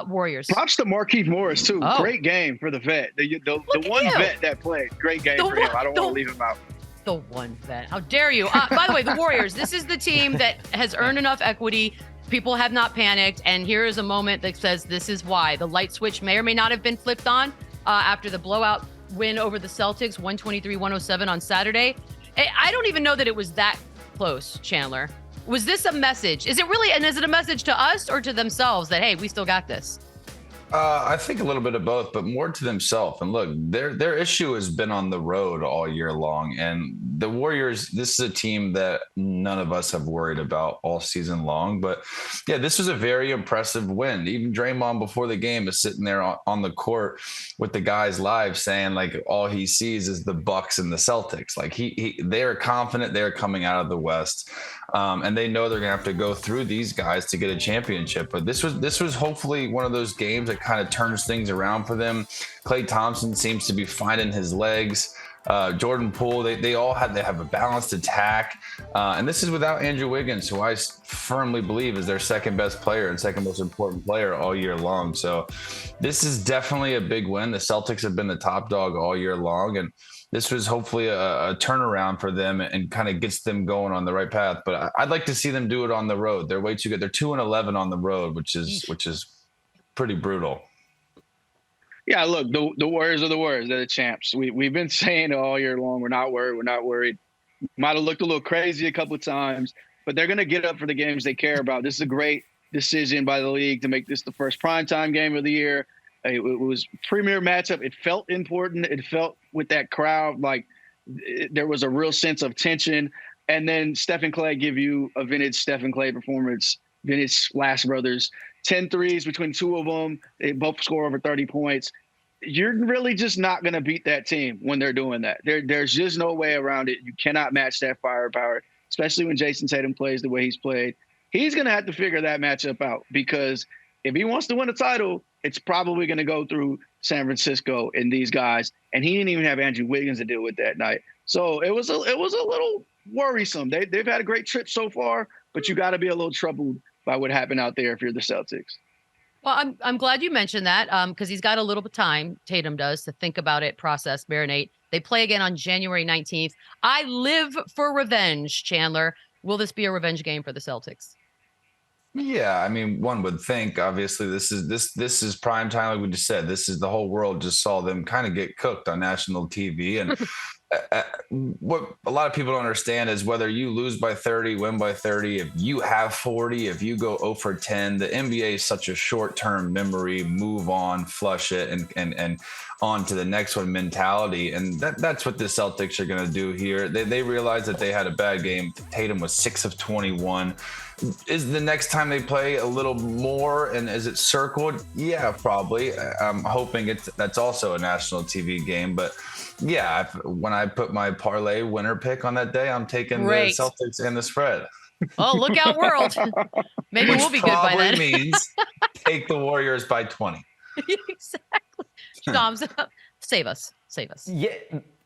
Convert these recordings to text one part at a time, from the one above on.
Warriors. Props to Markieff Morris, too. Oh. Great game for the vet. The one vet that played. Great game for him. I don't want to leave him out. The one vet. How dare you? By the way, the Warriors, this is the team that has earned enough equity. People have not panicked. And here is a moment that says this is why. The light switch may or may not have been flipped on after the blowout win over the Celtics, 123-107 on Saturday. I don't even know that it was that close, Chandler. Was this a message? Is it really, and is it a message to us or to themselves that, hey, we still got this? I think a little bit of both, but more to themselves. And look, their issue has been on the road all year long. And the Warriors, this is a team that none of us have worried about all season long. But yeah, this was a very impressive win. Even Draymond before the game is sitting there on the court with the guys live saying like all he sees is the Bucks and the Celtics. Like they're confident they're coming out of the West. And they know they're gonna have to go through these guys to get a championship. But this was hopefully one of those games that kind of turns things around for them. Klay Thompson seems to be finding his legs. Jordan Poole, they have a balanced attack. And this is without Andrew Wiggins, who I firmly believe is their second best player and second most important player all year long. So this is definitely a big win. The Celtics have been the top dog all year long. And this was hopefully a turnaround for them and kind of gets them going on the right path. But I'd like to see them do it on the road. They're way too good. They're 2-11 on the road, which is pretty brutal. Yeah, look, the Warriors are the Warriors. They're the champs. We've been saying it all year long. We're not worried. We're not worried. Might have looked a little crazy a couple of times, but they're going to get up for the games they care about. This is a great decision by the league to make this the first primetime game of the year. It was premier matchup. It felt important. It felt with that crowd like there was a real sense of tension. And then Steph and Klay give you a vintage Steph and Klay performance, vintage Splash Brothers. 10 threes between two of them. They both score over 30 points. You're really just not going to beat that team when they're doing that. There's just no way around it. You cannot match that firepower, especially when Jason Tatum plays the way he's played. He's going to have to figure that matchup out because if he wants to win a title, it's probably going to go through San Francisco and these guys. And he didn't even have Andrew Wiggins to deal with that night. So it was a little worrisome. They've had a great trip so far, but you got to be a little troubled by what happened out there if you're the Celtics. Well, I'm glad you mentioned that because he's got a little bit of time, Tatum does, to think about it, process, marinate. They play again on January 19th. I live for revenge, Chandler. Will this be a revenge game for the Celtics? Yeah, I mean, one would think. Obviously, this is prime time, like we just said. This is the whole world just saw them kind of get cooked on national TV, and what a lot of people don't understand is whether you lose by 30, win by 30, if you have 40, if you go 0 for 10, the NBA is such a short-term memory, move on, flush it, and on to the next one mentality. And that's what the Celtics are going to do here. They realize that they had a bad game. Tatum was 6 of 21. Is the next time they play a little more, and is it circled? Yeah, probably. I'm hoping that's also a national TV game, but yeah, when I put my parlay winner pick on that day, I'm taking the Celtics and the spread. Oh, look out, world. Maybe we'll be good by then. Which probably means take the Warriors by 20. Exactly. Dom's, save us.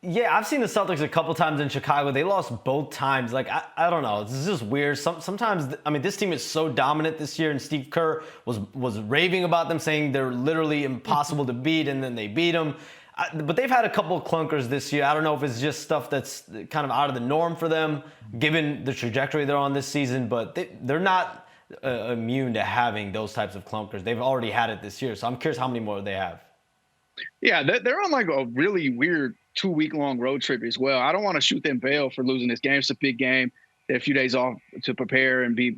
Yeah, I've seen the Celtics a couple times in Chicago. They lost both times. Like, I don't know. This is just weird. Sometimes, I mean, this team is so dominant this year, and Steve Kerr was raving about them, saying they're literally impossible to beat, and then they beat them. But they've had a couple of clunkers this year. I don't know if it's just stuff that's kind of out of the norm for them, given the trajectory they're on this season. But they're not immune to having those types of clunkers. They've already had it this year. So I'm curious how many more they have. Yeah, they're on like a really weird 2-week-long road trip as well. I don't want to shoot them bail for losing this game. It's a big game. They had a few days off to prepare and be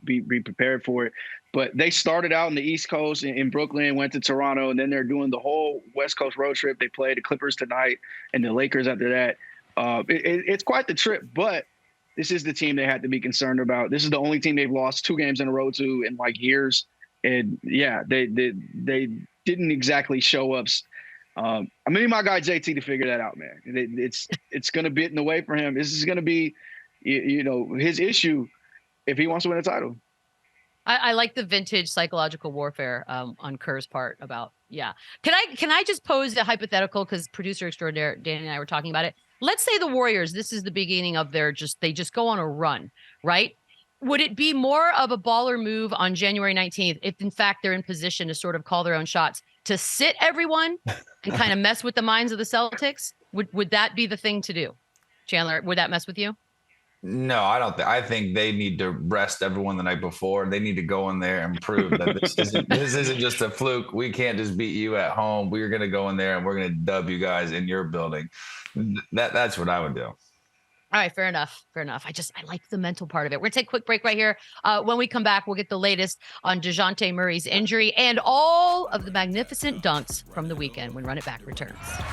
prepared for it. But they started out in the East Coast in Brooklyn, went to Toronto, and then they're doing the whole West Coast road trip. They play the Clippers tonight and the Lakers after that. It's quite the trip, but this is the team they had to be concerned about. This is the only team they've lost 2 games in a row to in like years. And yeah, they didn't exactly show up. I need my guy JT to figure that out, man. It's going to be in the way for him. This is going to be, his issue if he wants to win a title. I like the vintage psychological warfare on Kerr's part about, yeah. Can I just pose a hypothetical, because producer extraordinaire Danny and I were talking about it. Let's say the Warriors, this is the beginning of they just go on a run, right? Would it be more of a baller move on January 19th if, in fact, they're in position to sort of call their own shots, to sit everyone and kind of mess with the minds of the Celtics? Would that be the thing to do? Chandler, would that mess with you? No, I don't think. I think they need to rest everyone the night before. They need to go in there and prove that this isn't just a fluke. We can't just beat you at home. We're going to go in there and we're going to dub you guys in your building. That's what I would do. All right, fair enough. Fair enough. I like the mental part of it. We're going to take a quick break right here. When we come back, we'll get the latest on DeJounte Murray's injury and all of the magnificent dunks from the weekend when Run It Back returns.